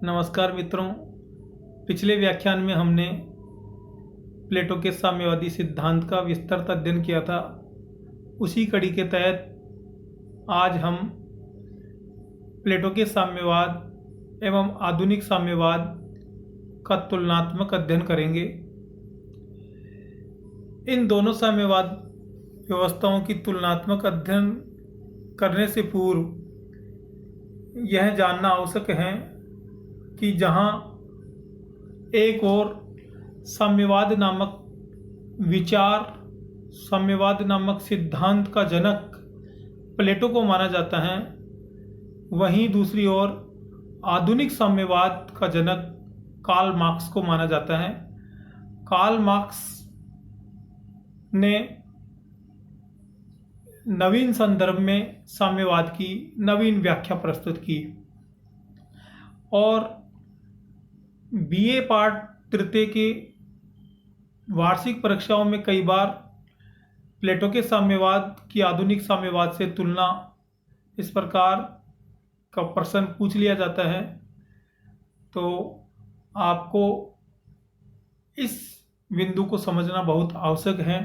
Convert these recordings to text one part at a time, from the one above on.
नमस्कार मित्रों। पिछले व्याख्यान में हमने प्लेटो के साम्यवादी सिद्धांत का विस्तृत अध्ययन किया था। उसी कड़ी के तहत आज हम प्लेटो के साम्यवाद एवं आधुनिक साम्यवाद का तुलनात्मक अध्ययन करेंगे। इन दोनों साम्यवाद व्यवस्थाओं की तुलनात्मक अध्ययन करने से पूर्व यह जानना आवश्यक है कि जहाँ एक और साम्यवाद नामक विचार, साम्यवाद नामक सिद्धांत का जनक प्लेटो को माना जाता है, वहीं दूसरी ओर आधुनिक साम्यवाद का जनक कार्ल मार्क्स को माना जाता है। कार्ल मार्क्स ने नवीन संदर्भ में साम्यवाद की नवीन व्याख्या प्रस्तुत की और बीए पार्ट तृतीय के वार्षिक परीक्षाओं में कई बार प्लेटो के साम्यवाद की आधुनिक साम्यवाद से तुलना इस प्रकार का प्रश्न पूछ लिया जाता है। तो आपको इस बिंदु को समझना बहुत आवश्यक है।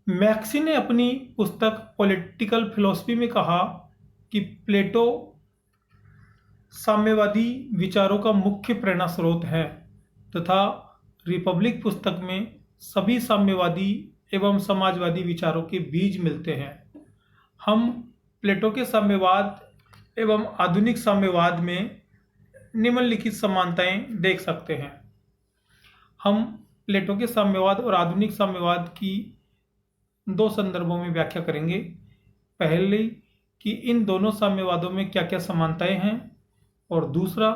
मैक्सी ने अपनी पुस्तक पॉलिटिकल फिलॉसफी में कहा कि प्लेटो साम्यवादी विचारों का मुख्य प्रेरणा स्रोत है तथा रिपब्लिक पुस्तक में सभी साम्यवादी एवं समाजवादी विचारों के बीज मिलते हैं। हम प्लेटो के साम्यवाद एवं आधुनिक साम्यवाद में निम्नलिखित समानताएं देख सकते हैं। हम प्लेटो के साम्यवाद और आधुनिक साम्यवाद की दो संदर्भों में व्याख्या करेंगे। पहले कि इन दोनों साम्यवादों में क्या क्या समानताएं हैं और दूसरा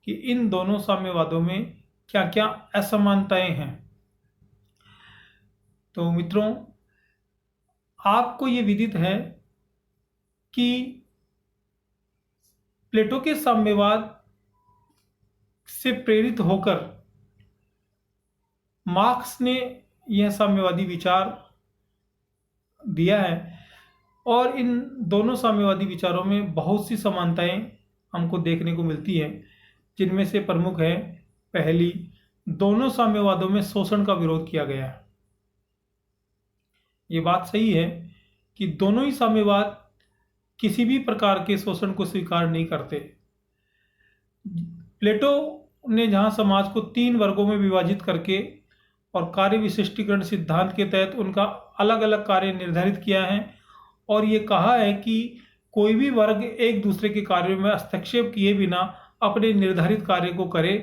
कि इन दोनों साम्यवादों में क्या क्या असमानताएं हैं। तो मित्रों, आपको ये विदित है कि प्लेटो के साम्यवाद से प्रेरित होकर मार्क्स ने यह साम्यवादी विचार दिया है और इन दोनों साम्यवादी विचारों में बहुत सी समानताएं हमको देखने को मिलती है, जिनमें से प्रमुख है पहली, दोनों साम्यवादों में शोषण का विरोध किया गया है। ये बात सही है कि दोनों ही साम्यवाद किसी भी प्रकार के शोषण को स्वीकार नहीं करते। प्लेटो ने जहां समाज को 3 वर्गों में विभाजित करके और कार्य विशिष्टीकरण सिद्धांत के तहत उनका अलग अलग कार्य निर्धारित किया है और ये कहा है कि कोई भी वर्ग एक दूसरे के कार्यों में हस्तक्षेप किए बिना अपने निर्धारित कार्य को करे,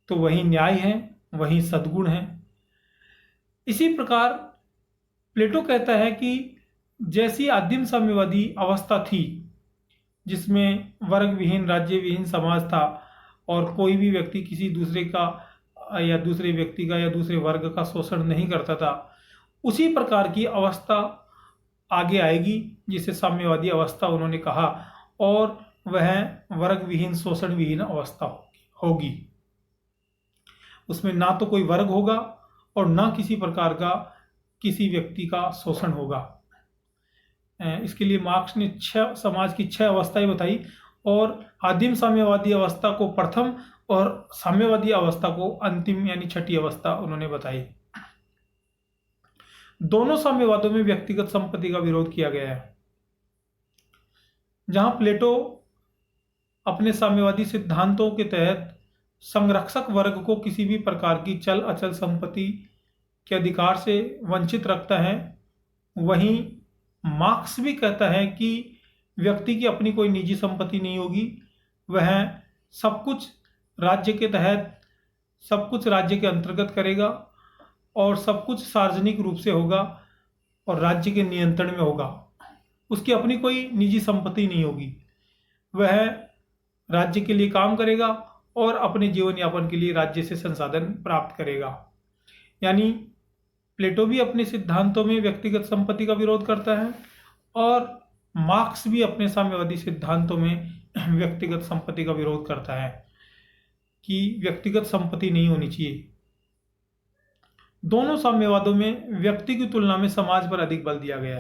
तो वही न्याय है, वही सद्गुण है। इसी प्रकार प्लेटो कहता है कि जैसी आदिम साम्यवादी अवस्था थी जिसमें वर्ग विहीन राज्य विहीन समाज था और कोई भी व्यक्ति किसी दूसरे का या दूसरे व्यक्ति का या दूसरे वर्ग का शोषण नहीं करता था, उसी प्रकार की अवस्था आगे आएगी जिसे साम्यवादी अवस्था उन्होंने कहा, और वह वर्ग विहीन शोषण विहीन अवस्था होगी। उसमें ना तो कोई वर्ग होगा और ना किसी प्रकार का किसी व्यक्ति का शोषण होगा। इसके लिए मार्क्स ने समाज की 6 अवस्थाएं बताई और आदिम साम्यवादी अवस्था को प्रथम और साम्यवादी अवस्था को अंतिम यानी छठी अवस्था उन्होंने बताई। दोनों साम्यवादों में व्यक्तिगत संपत्ति का विरोध किया गया है। जहां प्लेटो अपने साम्यवादी सिद्धांतों के तहत संरक्षक वर्ग को किसी भी प्रकार की चल अचल संपत्ति के अधिकार से वंचित रखता है, वहीं मार्क्स भी कहता है कि व्यक्ति की अपनी कोई निजी संपत्ति नहीं होगी। वह सब कुछ राज्य के तहत, सब कुछ राज्य के अंतर्गत करेगा और सब कुछ सार्वजनिक रूप से होगा और राज्य के नियंत्रण में होगा। उसकी अपनी कोई निजी संपत्ति नहीं होगी। वह राज्य के लिए काम करेगा और अपने जीवन यापन के लिए राज्य से संसाधन प्राप्त करेगा। यानी प्लेटो भी अपने सिद्धांतों में व्यक्तिगत संपत्ति का विरोध करता है और मार्क्स भी अपने साम्यवादी सिद्धांतों में व्यक्तिगत संपत्ति का विरोध करता है कि व्यक्तिगत संपत्ति नहीं होनी चाहिए। दोनों साम्यवादों में व्यक्ति की तुलना में समाज पर अधिक बल दिया गया।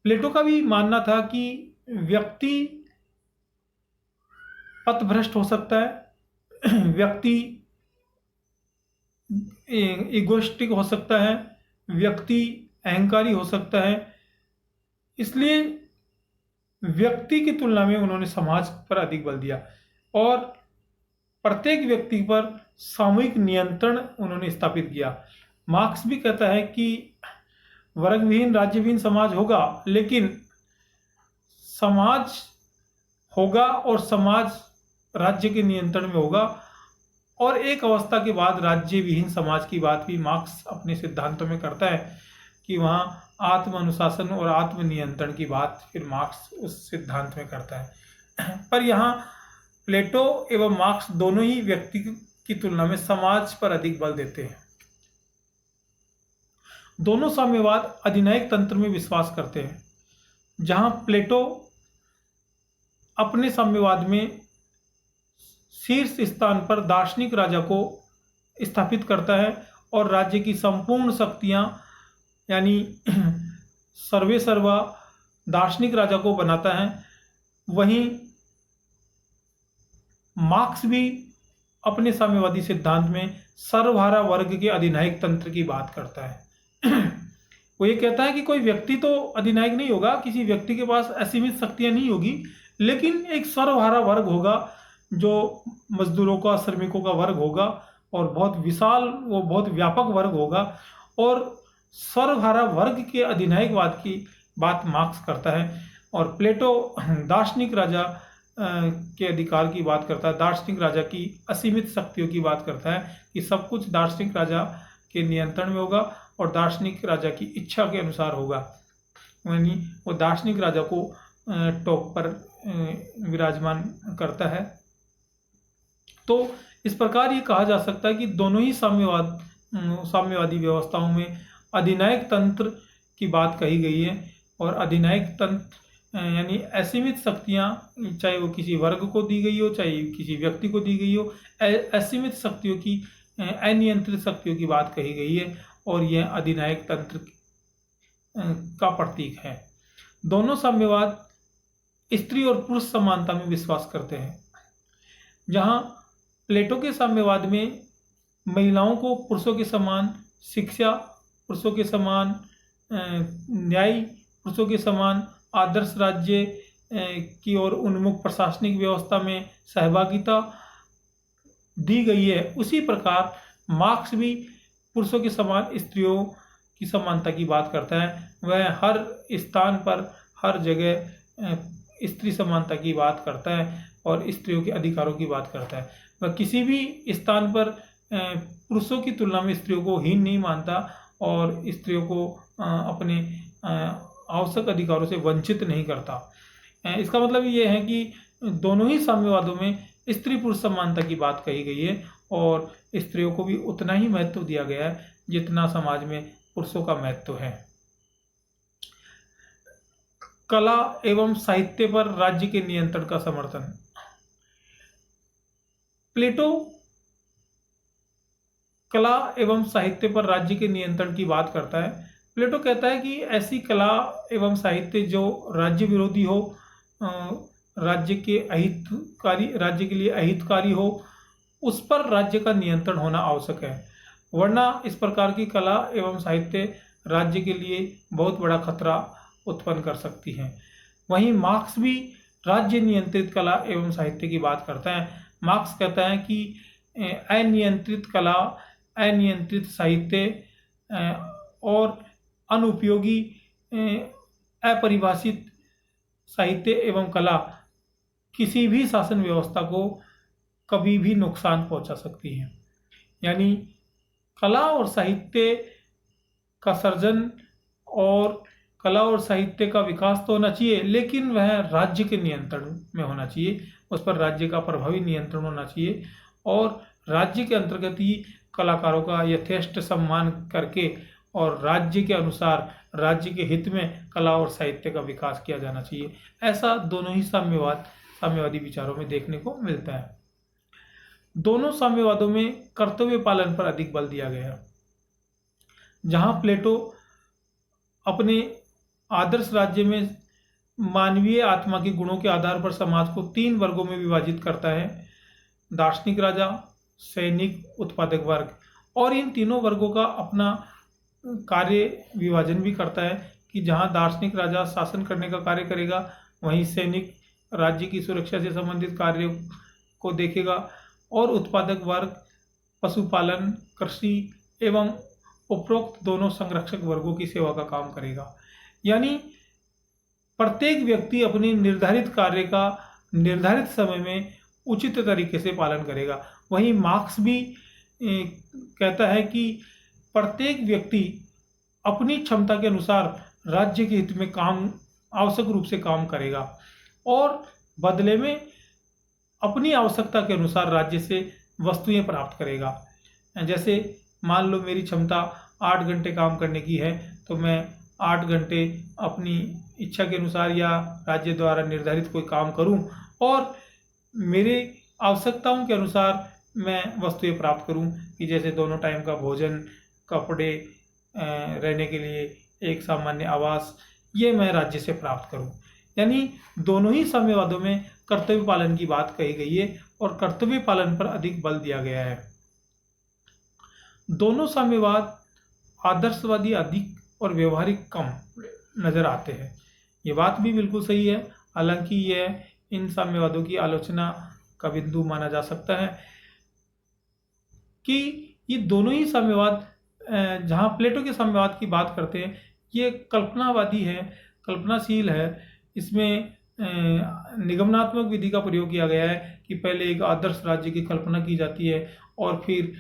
प्लेटो का भी मानना था कि व्यक्ति पथभ्रष्ट हो सकता है, व्यक्ति इगोइस्टिक हो सकता है, व्यक्ति अहंकारी हो सकता है। इसलिए व्यक्ति की तुलना में उन्होंने समाज पर अधिक बल दिया और प्रत्येक व्यक्ति पर सामूहिक नियंत्रण उन्होंने स्थापित किया। मार्क्स भी कहता है कि वर्गविहीन राज्यविहीन समाज होगा, लेकिन समाज होगा और समाज राज्य के नियंत्रण में होगा। और एक अवस्था के बाद राज्य विहीन समाज की बात भी मार्क्स अपने सिद्धांतों में करता है कि वहाँ आत्म अनुशासन और आत्म नियंत्रण की बात फिर मार्क्स उस सिद्धांत में करता है। पर यहाँ प्लेटो एवं मार्क्स दोनों ही व्यक्ति की तुलना में समाज पर अधिक बल देते हैं। दोनों साम्यवाद अधिनायक तंत्र में विश्वास करते हैं। जहाँ प्लेटो अपने साम्यवाद में शीर्ष स्थान पर दार्शनिक राजा को स्थापित करता है और राज्य की संपूर्ण शक्तियां यानी सर्वे सर्वा दार्शनिक राजा को बनाता है, वहीं मार्क्स भी अपने साम्यवादी सिद्धांत में सर्वहारा वर्ग के अधिनायक तंत्र की बात करता है। वो ये कहता है कि कोई व्यक्ति तो अधिनायक नहीं होगा, किसी व्यक्ति के पास असीमित शक्तियां नहीं होगी, लेकिन एक सर्वहारा वर्ग होगा जो मजदूरों का, श्रमिकों का वर्ग होगा और बहुत विशाल, वो बहुत व्यापक वर्ग होगा। और सर्वहारा वर्ग के अधिनायकवाद की बात मार्क्स करता है और प्लेटो दार्शनिक राजा के अधिकार की बात करता है, दार्शनिक राजा की असीमित शक्तियों की बात करता है कि सब कुछ दार्शनिक राजा के नियंत्रण में होगा और दार्शनिक राजा की इच्छा के अनुसार होगा। यानी वो दार्शनिक राजा को टॉप पर विराजमान करता है। तो इस प्रकार ये कहा जा सकता है कि दोनों ही साम्यवादी व्यवस्थाओं में अधिनायक तंत्र की बात कही गई है और अधिनायक तंत्र यानी असीमित शक्तियां, चाहे वो किसी वर्ग को दी गई हो, चाहे किसी व्यक्ति को दी गई हो, असीमित शक्तियों की, अनियंत्रित शक्तियों की बात कही गई है और यह अधिनायक तंत्र का प्रतीक है। दोनों साम्यवाद स्त्री और पुरुष समानता में विश्वास करते हैं। जहां प्लेटो के साम्यवाद में महिलाओं को पुरुषों के समान शिक्षा, पुरुषों के समान न्याय, पुरुषों के समान आदर्श राज्य की ओर उन्मुख प्रशासनिक व्यवस्था में सहभागिता दी गई है, उसी प्रकार मार्क्स भी पुरुषों के समान स्त्रियों की समानता की बात करता है। वह हर स्थान पर, हर जगह स्त्री समानता की बात करता है और स्त्रियों के अधिकारों की बात करता है। वह किसी भी स्थान पर पुरुषों की तुलना में स्त्रियों को हीन नहीं मानता और स्त्रियों को अपने आवश्यक अधिकारों से वंचित नहीं करता। इसका मतलब ये है कि दोनों ही साम्यवादों में स्त्री पुरुष समानता की बात कही गई है और स्त्रियों को भी उतना ही महत्व दिया गया है जितना समाज में पुरुषों का महत्व है। कला एवं साहित्य पर राज्य के नियंत्रण का समर्थन। प्लेटो कला एवं साहित्य पर राज्य के नियंत्रण की बात करता है। प्लेटो कहता है कि ऐसी कला एवं साहित्य जो राज्य विरोधी हो, राज्य के लिए अहितकारी हो, उस पर राज्य का नियंत्रण होना आवश्यक है, वरना इस प्रकार की कला एवं साहित्य राज्य के लिए बहुत बड़ा खतरा उत्पन्न कर सकती हैं। वहीं मार्क्स भी राज्य नियंत्रित कला एवं साहित्य की बात करता है। मार्क्स कहता है कि अनियंत्रित कला, अनियंत्रित साहित्य और अनुपयोगी अपरिभाषित साहित्य एवं कला किसी भी शासन व्यवस्था को कभी भी नुकसान पहुंचा सकती है। यानी कला और साहित्य का सर्जन और कला और साहित्य का विकास तो होना चाहिए, लेकिन वह राज्य के नियंत्रण में होना चाहिए, उस पर राज्य का प्रभावी नियंत्रण होना चाहिए और राज्य के अंतर्गत ही कलाकारों का यथेष्ट सम्मान करके और राज्य के अनुसार, राज्य के हित में कला और साहित्य का विकास किया जाना चाहिए। ऐसा दोनों ही साम्यवादी विचारों में देखने को मिलता है। दोनों साम्यवादों में कर्तव्य पालन पर अधिक बल दिया गया। जहां प्लेटो अपने आदर्श राज्य में मानवीय आत्मा के गुणों के आधार पर समाज को 3 वर्गों में विभाजित करता है: दार्शनिक राजा, सैनिक, उत्पादक वर्ग। और इन तीनों वर्गों का अपना कार्य विभाजन भी करता है कि जहाँ दार्शनिक राजा शासन करने का कार्य करेगा, वहीं सैनिक राज्य की सुरक्षा से संबंधित कार्यों को देखेगा, और उत्पादक वर्ग पशुपालन, कृषि एवं उपरोक्त दोनों संरक्षक वर्गों की सेवा का काम करेगा। यानी प्रत्येक व्यक्ति अपने निर्धारित कार्य का निर्धारित समय में उचित तरीके से पालन करेगा। वहीं मार्क्स भी कहता है कि प्रत्येक व्यक्ति अपनी क्षमता के अनुसार राज्य के हित में काम आवश्यक रूप से काम करेगा और बदले में अपनी आवश्यकता के अनुसार राज्य से वस्तुएं प्राप्त करेगा। जैसे मान लो मेरी क्षमता 8 घंटे काम करने की है, तो मैं 8 घंटे अपनी इच्छा के अनुसार या राज्य द्वारा निर्धारित कोई काम करूं और मेरे आवश्यकताओं के अनुसार मैं वस्तुएं प्राप्त करूं, कि जैसे दोनों टाइम का भोजन, कपड़े, रहने के लिए एक सामान्य आवास, ये मैं राज्य से प्राप्त करूं। यानी दोनों ही साम्यवादों में कर्तव्य पालन की बात कही गई है और कर्तव्य पालन पर अधिक बल दिया गया है। दोनों साम्यवाद आदर्शवादी अधिक और व्यवहारिक कम नजर आते हैं। ये बात भी बिल्कुल सही है, हालांकि यह इन साम्यवादों की आलोचना का बिंदु माना जा सकता है कि ये दोनों ही साम्यवाद, जहाँ प्लेटो के साम्यवाद की बात करते हैं, ये कल्पनावादी है, कल्पनाशील है। इसमें निगमनात्मक विधि का प्रयोग किया गया है कि पहले एक आदर्श राज्य की कल्पना की जाती है और फिर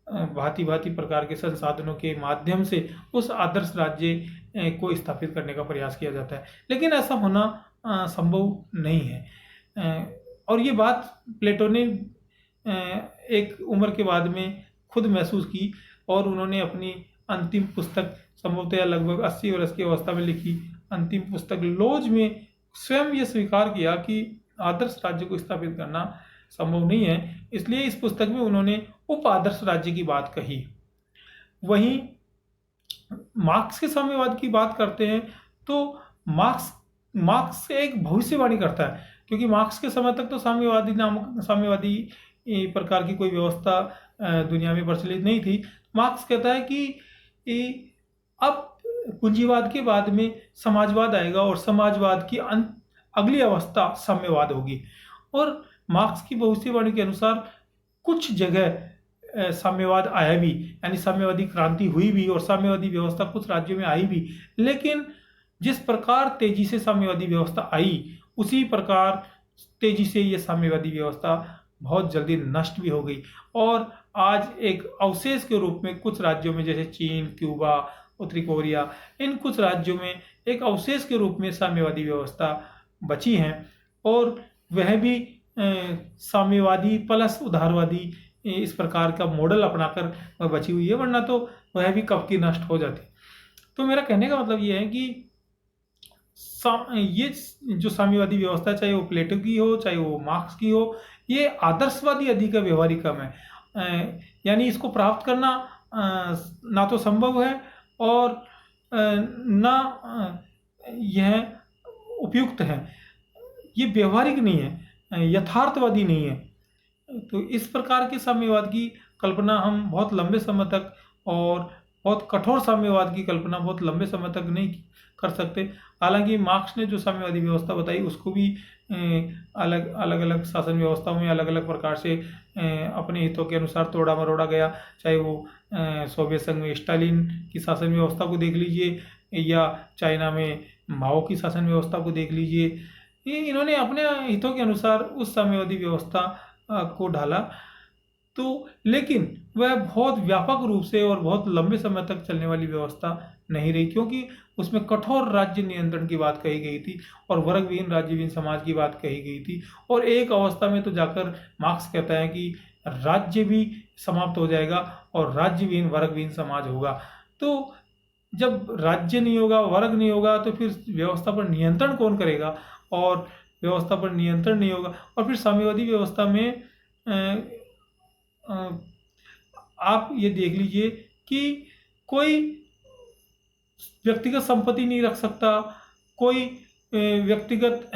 भांति भांति प्रकार के संसाधनों के माध्यम से उस आदर्श राज्य को स्थापित करने का प्रयास किया जाता है। लेकिन ऐसा होना संभव नहीं है, और ये बात प्लेटो ने एक उम्र के बाद में खुद महसूस की और उन्होंने अपनी अंतिम पुस्तक, संभवतः लगभग 80 वर्ष की अवस्था में लिखी अंतिम पुस्तक लोज में स्वयं ये स्वीकार किया कि आदर्श राज्य को स्थापित करना संभव नहीं है। इसलिए इस पुस्तक में उन्होंने उप आदर्श राज्य की बात कही। वहीं मार्क्स के साम्यवाद की बात करते हैं तो मार्क्स एक भविष्यवाणी करता है, क्योंकि मार्क्स के समय तक तो साम्यवादी प्रकार की कोई व्यवस्था दुनिया में प्रचलित नहीं थी। मार्क्स कहता है कि अब पूंजीवाद के बाद में समाजवाद आएगा और समाजवाद की अगली अवस्था साम्यवाद होगी। और मार्क्स की भविष्यवाणी के अनुसार कुछ जगह साम्यवाद आया भी, यानी साम्यवादी क्रांति हुई भी और साम्यवादी व्यवस्था कुछ राज्यों में आई भी। लेकिन जिस प्रकार तेजी से साम्यवादी व्यवस्था आई, उसी प्रकार तेजी से ये साम्यवादी व्यवस्था बहुत जल्दी नष्ट भी हो गई और आज एक अवशेष के रूप में कुछ राज्यों में, जैसे चीन, क्यूबा, उत्तरी कोरिया, इन कुछ राज्यों में एक अवशेष के रूप में साम्यवादी व्यवस्था बची है और वह भी साम्यवादी प्लस उदारवादी इस प्रकार का मॉडल अपनाकर बची हुई है, वरना तो वह भी कब की नष्ट हो जाती। तो मेरा कहने का मतलब ये है कि ये जो साम्यवादी व्यवस्था, चाहे वो प्लेटो की हो चाहे वो मार्क्स की हो, ये आदर्शवादी अधिक व्यवहारिकम है। यानी इसको प्राप्त करना ना तो संभव है और ना यह उपयुक्त है, ये व्यवहारिक नहीं है, यथार्थवादी नहीं है। तो इस प्रकार के साम्यवाद की कल्पना हम बहुत लंबे समय तक और बहुत कठोर साम्यवाद की कल्पना बहुत लंबे समय तक नहीं कर सकते। हालांकि मार्क्स ने जो साम्यवादी व्यवस्था बताई उसको भी अलग अलग शासन व्यवस्थाओं में अलग अलग प्रकार से अपने हितों के अनुसार तोड़ा मरोड़ा गया। चाहे वो सोवियत संघ में स्टालिन की शासन व्यवस्था को देख लीजिए या चाइना में माओ की शासन व्यवस्था को देख लीजिए, ये इन्होंने अपने हितों के अनुसार उस साम्यवादी व्यवस्था को ढाला। तो लेकिन वह बहुत व्यापक रूप से और बहुत लंबे समय तक चलने वाली व्यवस्था नहीं रही, क्योंकि उसमें कठोर राज्य नियंत्रण की बात कही गई थी और वर्गविहीन राज्यविहीन समाज की बात कही गई थी। और एक अवस्था में तो जाकर मार्क्स कहता है कि राज्य भी समाप्त हो जाएगा और राज्यविहीन वर्गविहीन समाज होगा। तो जब राज्य नहीं होगा, वर्ग नहीं होगा, तो फिर व्यवस्था पर नियंत्रण कौन करेगा? और व्यवस्था पर नियंत्रण नहीं होगा और फिर साम्यवादी व्यवस्था में आप ये देख लीजिए कि कोई व्यक्तिगत संपत्ति नहीं रख सकता, कोई व्यक्तिगत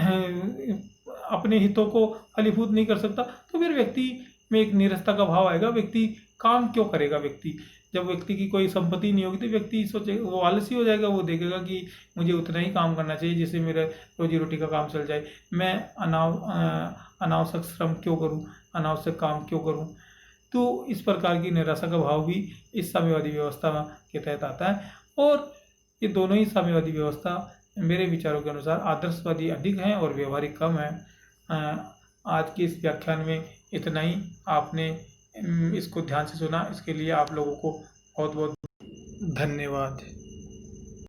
अपने हितों को फलीभूत नहीं कर सकता, तो फिर व्यक्ति में एक निरस्ता का भाव आएगा। व्यक्ति काम क्यों करेगा? व्यक्ति जब व्यक्ति की कोई संपत्ति नहीं होगी तो व्यक्ति सोचे, वो आलसी हो जाएगा। वो देखेगा कि मुझे उतना ही काम करना चाहिए जिससे मेरा रोजी रोटी का काम चल जाए। मैं अनावश्यक श्रम क्यों करूं, अनावश्यक काम क्यों करूं? तो इस प्रकार की निराशा का भाव भी इस साम्यवादी व्यवस्था के तहत आता है। और ये दोनों ही साम्यवादी व्यवस्था मेरे विचारों के अनुसार आदर्शवादी अधिक हैं और व्यवहारिक कम है। आज के इस व्याख्यान में इतना ही। आपने इसको ध्यान से सुना, इसके लिए आप लोगों को बहुत बहुत धन्यवाद।